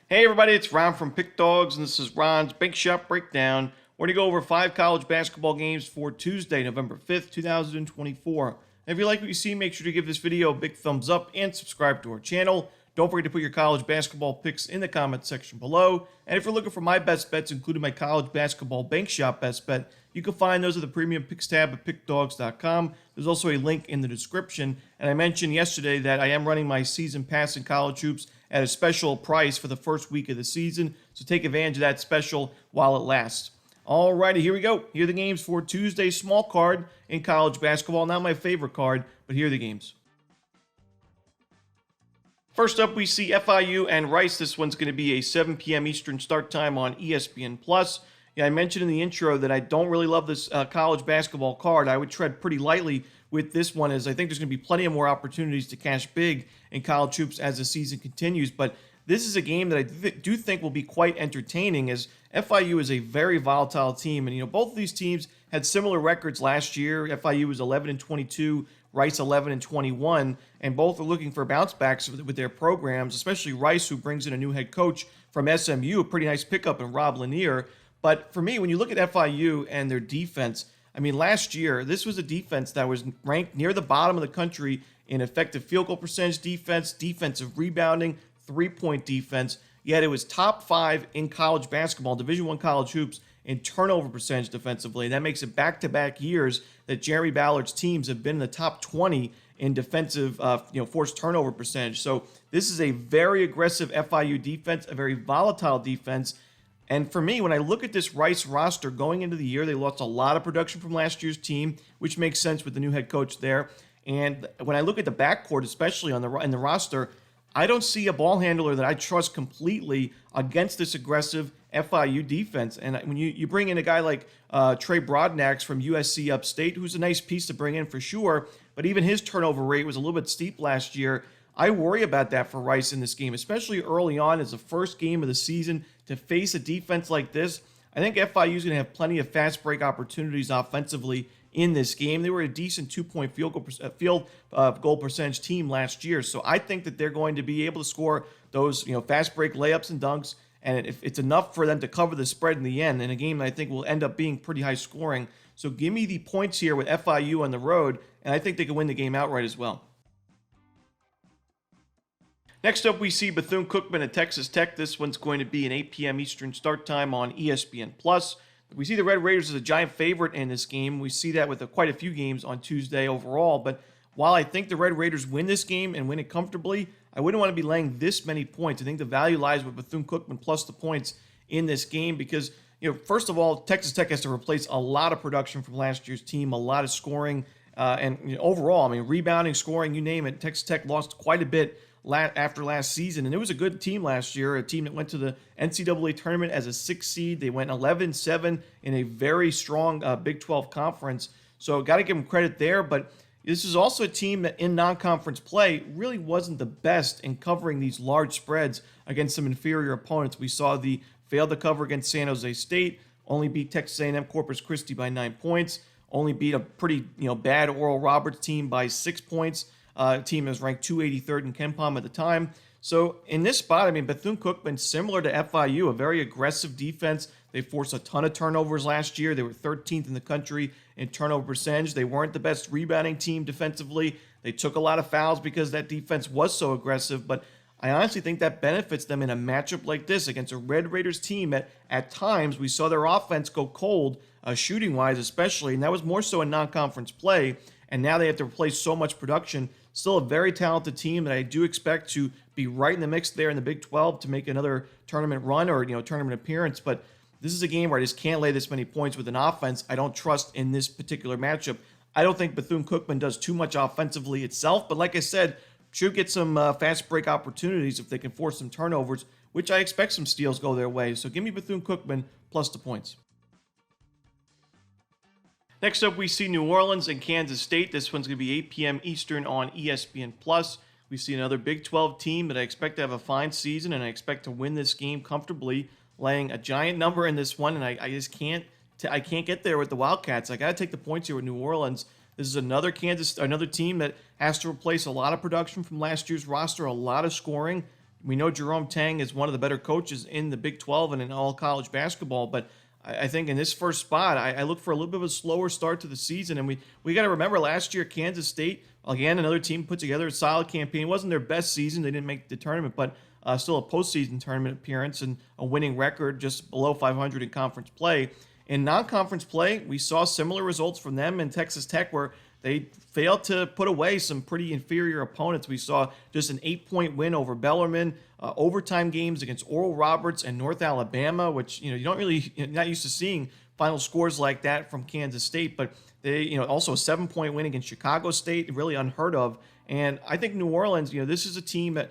Hey everybody, it's Ron from Pick Dawgz, and this is Ron's Big Shot Breakdown. We're going to go over 5 college basketball games for Tuesday, November 5th, 2024. And if you like what you see, make sure to give this video a big thumbs up and subscribe to our channel. Don't forget to put your college basketball picks in the comment section below. And if you're looking for my best bets, including my college basketball bank shot best bet, you can find those at the premium picks tab at pickdawgz.com. There's also a link in the description. And I mentioned yesterday that I am running my season pass in college hoops at a special price for the first week of the season. So take advantage of that special while it lasts. Alrighty, here we go. Here are the games for Tuesday's small card in college basketball. Not my favorite card, but here are the games. First up, we see FIU and Rice. This one's going to be a 7 p.m. Eastern start time on ESPN+. Yeah, I mentioned in the intro that I don't really love this college basketball card. I would tread pretty lightly with this one, as I think there's going to be plenty of more opportunities to cash big in college hoops as the season continues. But this is a game that I do think will be quite entertaining, as FIU is a very volatile team. And, both of these teams had similar records last year. FIU was 11-22, Rice 11-21, and both are looking for bounce backs with their programs, especially Rice, who brings in a new head coach from SMU, a pretty nice pickup in Rob Lanier. But for me, when you look at FIU and their defense, last year, this was a defense that was ranked near the bottom of the country in effective field goal percentage defense, defensive rebounding, three-point defense, yet it was top 5 in college basketball, Division I college hoops, in turnover percentage defensively. That makes it back-to-back years that Jerry Ballard's teams have been in the top 20 in defensive forced turnover percentage. So this is a very aggressive FIU defense, a very volatile defense. And for me, when I look at this Rice roster going into the year, they lost a lot of production from last year's team, which makes sense with the new head coach there. And when I look at the backcourt, especially in the roster, I don't see a ball handler that I trust completely against this aggressive FIU defense. And when you bring in a guy like Trey Broadnax from USC Upstate, who's a nice piece to bring in for sure, but even his turnover rate was a little bit steep last year. I worry about that for Rice in this game, especially early on as the first game of the season to face a defense like this. I think FIU is going to have plenty of fast break opportunities offensively in this game. They were a decent 2-point field goal percentage team last year, so I think that they're going to be able to score those fast break layups and dunks, and if it's enough for them to cover the spread in the end in a game that I think will end up being pretty high scoring. So give me the points here with FIU on the road, and I think they can win the game outright as well. Next up, we see Bethune-Cookman at Texas Tech. This one's going to be an 8 p.m. Eastern start time on ESPN+. We see the Red Raiders as a giant favorite in this game. We see that with quite a few games on Tuesday overall. But while I think the Red Raiders win this game and win it comfortably, I wouldn't want to be laying this many points. I think the value lies with Bethune-Cookman plus the points in this game because, first of all, Texas Tech has to replace a lot of production from last year's team, a lot of scoring, and overall, rebounding, scoring, you name it. Texas Tech lost quite a bit after last season, and it was a good team last year, a team that went to the NCAA tournament as a 6th seed. They went 11-7 in a very strong Big 12 conference, so got to give them credit there. But this is also a team that in non-conference play really wasn't the best in covering these large spreads against some inferior opponents. We saw the failed to cover against San Jose State, only beat Texas A&M Corpus Christi by 9 points, only beat a pretty bad Oral Roberts team by 6 points. Team that was ranked 283rd in KenPom at the time. So in this spot, Bethune-Cookman, similar to FIU, a very aggressive defense. They forced a ton of turnovers last year. They were 13th in the country in turnover percentage. They weren't the best rebounding team defensively. They took a lot of fouls because that defense was so aggressive. But I honestly think that benefits them in a matchup like this against a Red Raiders team that at times we saw their offense go cold, shooting-wise especially, and that was more so in non-conference play. And now they have to replace so much production. Still a very talented team that I do expect to be right in the mix there in the Big 12 to make another tournament run or tournament appearance. But this is a game where I just can't lay this many points with an offense I don't trust in this particular matchup. I don't think Bethune-Cookman does too much offensively itself, but like I said, should get some fast break opportunities if they can force some turnovers, which I expect some steals go their way. So give me Bethune-Cookman plus the points. Next up, we see New Orleans and Kansas State. This one's going to be 8 p.m. Eastern on ESPN+. We see another Big 12 team that I expect to have a fine season, and I expect to win this game comfortably, laying a giant number in this one, and I just can't get there with the Wildcats. I got to take the points here with New Orleans. This is another team that has to replace a lot of production from last year's roster, a lot of scoring. We know Jerome Tang is one of the better coaches in the Big 12 and in all college basketball, but I think in this first spot, I look for a little bit of a slower start to the season. And we got to remember last year, Kansas State, again, another team put together a solid campaign. It wasn't their best season. They didn't make the tournament, but still a postseason tournament appearance and a winning record, just below 500 in conference play. In non-conference play, we saw similar results from them in Texas Tech, where they failed to put away some pretty inferior opponents. We saw just an 8-point win over Bellarmine, overtime games against Oral Roberts and North Alabama, which you don't really, you're not used to seeing final scores like that from Kansas State. But they, also a 7-point win against Chicago State, really unheard of. And I think New Orleans, this is a team that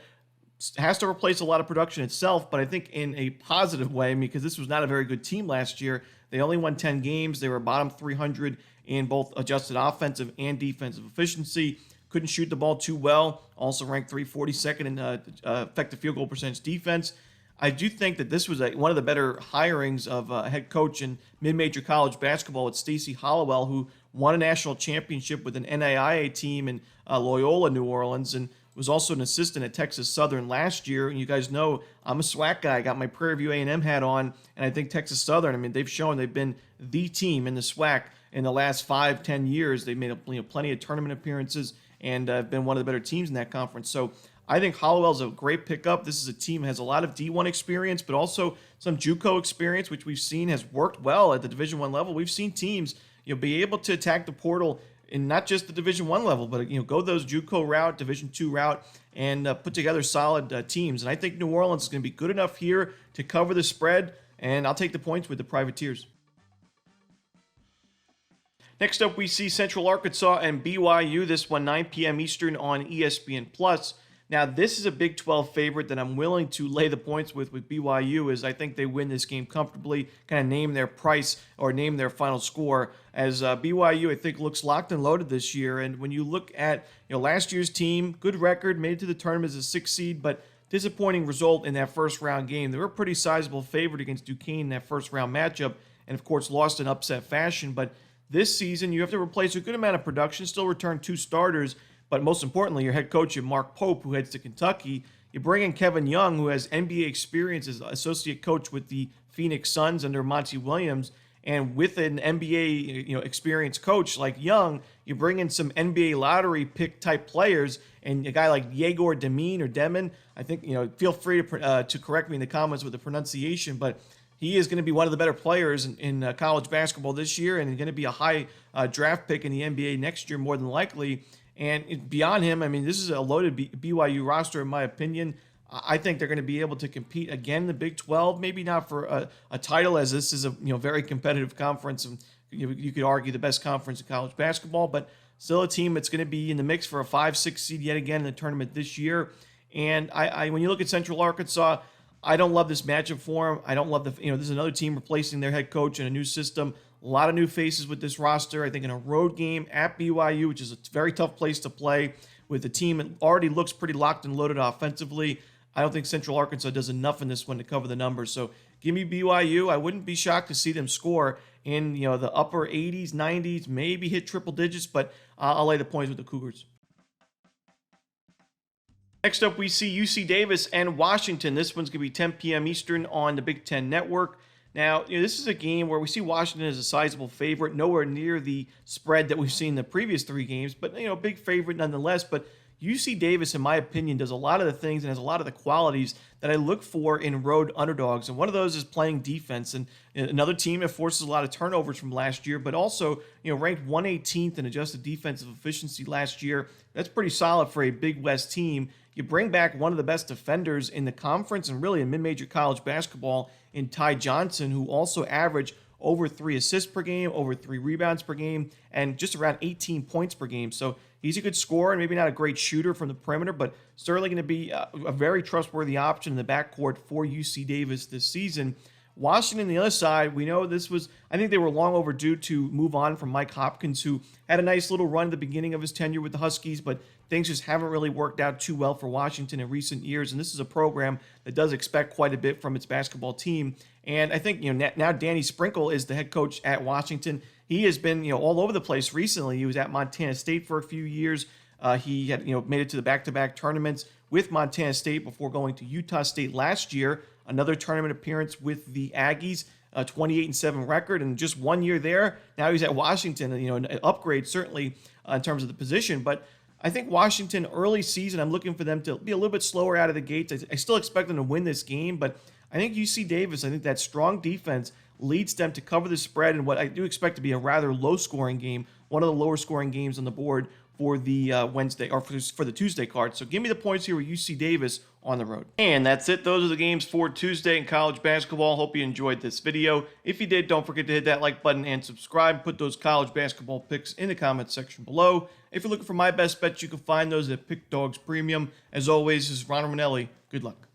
has to replace a lot of production itself, but I think in a positive way, because this was not a very good team last year. They only won 10 games. They were bottom 300 in both adjusted offensive and defensive efficiency. Couldn't shoot the ball too well. Also ranked 342nd in effective field goal percentage defense. I do think that this was one of the better hirings of a head coach in mid-major college basketball with Stacey Hollowell, who won a national championship with an NAIA team in Loyola, New Orleans, and was also an assistant at Texas Southern last year. And you guys know I'm a SWAC guy. I got my Prairie View A&M hat on, and I think Texas Southern, they've shown they've been the team in the SWAC in the last 5-10 years. They've made plenty of tournament appearances and have been one of the better teams in that conference. So I think Hollowell's a great pickup. This is a team that has a lot of D1 experience, but also some JUCO experience, which we've seen has worked well at the Division I level. We've seen teams be able to attack the portal in not just the Division I level, but go those JUCO route, Division II route, and put together solid teams. And I think New Orleans is going to be good enough here to cover the spread, and I'll take the points with the Privateers. Next up, we see Central Arkansas and BYU. This one 9 p.m. Eastern on ESPN+. Now, this is a Big 12 favorite that I'm willing to lay the points with BYU, as I think they win this game comfortably, kind of name their price or name their final score, as BYU, I think, looks locked and loaded this year. And when you look at last year's team, good record, made it to the tournament as a 6th seed, but disappointing result in that first-round game. They were a pretty sizable favorite against Duquesne in that first-round matchup, and, of course, lost in upset fashion. But this season, you have to replace a good amount of production, still return 2 starters, but most importantly, your head coach, Mark Pope, who heads to Kentucky. You bring in Kevin Young, who has NBA experience as associate coach with the Phoenix Suns under Monty Williams. And with an NBA experienced coach like Young, you bring in some NBA lottery pick type players, and a guy like Yegor Demine. I think, feel free to correct me in the comments with the pronunciation, but he is going to be one of the better players in college basketball this year, and going to be a high draft pick in the NBA next year, more than likely. And beyond him, this is a loaded BYU roster, in my opinion. I think they're going to be able to compete again in the Big 12, maybe not for a title, as this is a very competitive conference, and you could argue the best conference in college basketball, but still a team that's going to be in the mix for a 5-6 seed yet again in the tournament this year. And I when you look at Central Arkansas, I don't love this matchup for them. I don't love this is another team replacing their head coach in a new system. A lot of new faces with this roster. I think in a road game at BYU, which is a very tough place to play, with the team that already looks pretty locked and loaded offensively, I don't think Central Arkansas does enough in this one to cover the numbers. So give me BYU. I wouldn't be shocked to see them score in the upper 80s, 90s, maybe hit triple digits, but I'll lay the points with the Cougars. Next up, we see UC Davis and Washington. This one's going to be 10 p.m. Eastern on the Big Ten Network. Now, this is a game where we see Washington as a sizable favorite, nowhere near the spread that we've seen in the previous 3 games, but, big favorite nonetheless. But UC Davis, in my opinion, does a lot of the things and has a lot of the qualities that I look for in road underdogs. And one of those is playing defense. And another team that forces a lot of turnovers from last year, but also, ranked 118th in adjusted defensive efficiency last year. That's pretty solid for a Big West team. You bring back one of the best defenders in the conference and really in mid-major college basketball in Ty Johnson, who also averaged over 3 assists per game, over 3 rebounds per game, and just around 18 points per game. So he's a good scorer and maybe not a great shooter from the perimeter, but certainly going to be a very trustworthy option in the backcourt for UC Davis this season. Washington, on the other side, we know I think they were long overdue to move on from Mike Hopkins, who had a nice little run at the beginning of his tenure with the Huskies, but things just haven't really worked out too well for Washington in recent years. And this is a program that does expect quite a bit from its basketball team. And I think, now Danny Sprinkle is the head coach at Washington. He has been, all over the place recently. He was at Montana State for a few years. He had, made it to the back-to-back tournaments with Montana State before going to Utah State last year. Another tournament appearance with the Aggies, a 28-7 record, and just 1 year there. Now he's at Washington, an upgrade certainly in terms of the position. But I think Washington early season, I'm looking for them to be a little bit slower out of the gates. I still expect them to win this game, but I think UC Davis, I think that strong defense leads them to cover the spread in what I do expect to be a rather low-scoring game, one of the lower-scoring games on the board for the Wednesday or for the Tuesday card. So give me the points here with UC Davis on the road. And that's it. Those are the games for Tuesday in college basketball. Hope you enjoyed this video. If you did, don't forget to hit that like button and subscribe. Put those college basketball picks in the comments section below. If you're looking for my best bets, you can find those at Pick Dawgz Premium. As always, this is Ron Romanelli. Good luck.